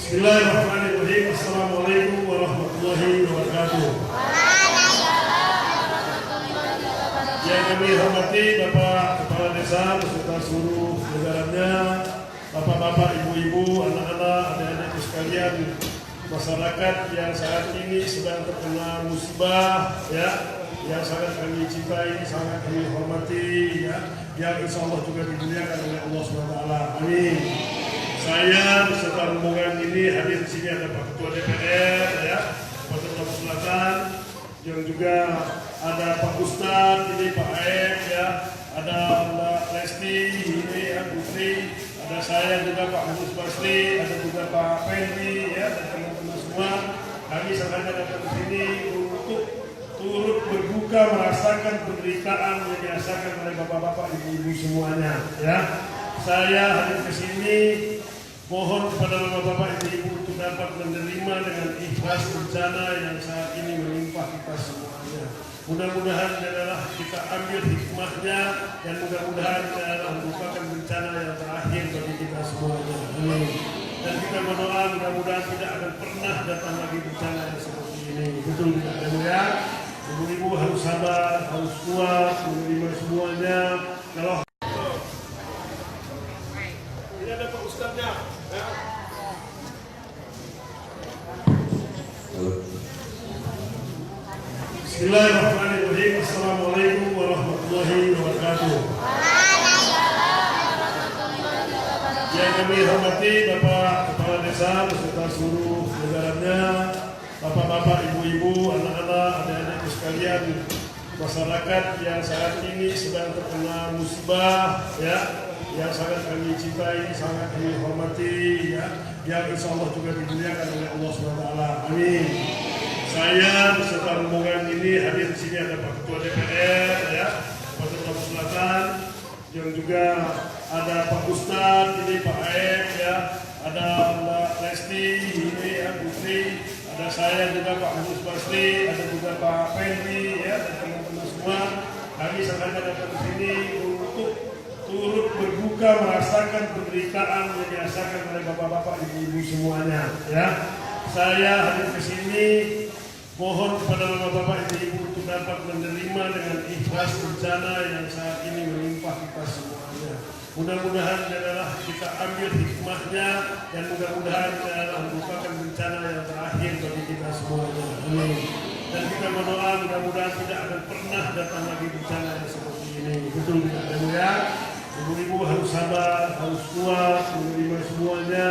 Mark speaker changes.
Speaker 1: Bismillahirrahmanirrahim. Assalamualaikum warahmatullahi wabarakatuh. Yang kami hormati Bapak Kepala Desa beserta seluruh jajarannya, Bapak-bapak, ibu-ibu, anak-anak, adik-adik sekalian, masyarakat yang saat ini sedang terkena musibah, ya, yang sangat kami cintai, sangat kami hormati, ya, yang insya Allah juga dimuliakan oleh Allah SWT. Amin. Saya beserta rombongan ini hadir di sini ada Pak Ketua DPR, ya, Pak Ketua Selatan, yang juga ada Pak Ustadz, ini Pak Aep, ya, ada Mbak Lesti, ini ya Putri, ada saya juga Pak Agus Basri, ada juga Pak Fendi, ya, dan teman-teman semua. Kami sengaja datang ke sini untuk turut berduka merasakan penderitaan yang dirasakan oleh bapak-bapak, ibu-ibu semuanya, ya. Saya hadir ke sini mohon kepada bapak-bapak, ibu-ibu untuk dapat menerima dengan ikhlas bencana yang saat ini menimpa kita semuanya. Mudah-mudahan adalah kita ambil hikmahnya dan mudah-mudahan adalah merupakan bencana yang terakhir bagi kita semuanya. Amin. Dan kita berdoa mudah-mudahan tidak akan pernah datang lagi bencana yang seperti ini. Betul tidak, ya? Ibu-ibu harus sabar, harus kuat, menerima semuanya. Kalau ini ada Pak Ustadznya, ya. Bismillahirrahmanirrahim. Assalamualaikum warahmatullahi wabarakatuh. Yang kami hormati Bapak Kepala Desa beserta seluruh jajarannya, Bapak-bapak, ibu-ibu, anak-anak, adik-adik sekalian, masyarakat yang saat ini sedang terkena musibah, ya, yang sangat kami cintai, sangat kami hormati, ya, yang insya Allah juga dimuliakan oleh Allah SWT. Amin. Saya beserta rombongan ini hadir di sini ada Pak Ketua DPR, ya, Pak Ketua Selatan, yang juga ada Pak Ustadz, ini Pak Aep, ya, ada Mbak Lesti, ini ya Putri, ada saya juga Pak Agus Basri, ada juga Pak Fendi, ya, dan teman-teman semua. Kami sengaja datang ke sini untuk turut berduka merasakan penderitaan yang dirasakan oleh bapak-bapak, ibu-ibu semuanya, ya. Saya hadir ke sini mohon kepada bapak-bapak, ibu-ibu untuk dapat menerima dengan ikhlas bencana yang saat ini menimpa kita semuanya. Mudah-mudahan adalah kita ambil hikmahnya dan mudah-mudahan adalah merupakan bencana yang terakhir bagi kita semuanya. Amin. Dan kita berdoa mudah-mudahan tidak akan pernah datang lagi bencana yang seperti ini. Betul tidak, ya? Ibu-ibu harus sabar, harus kuat, menerima semuanya.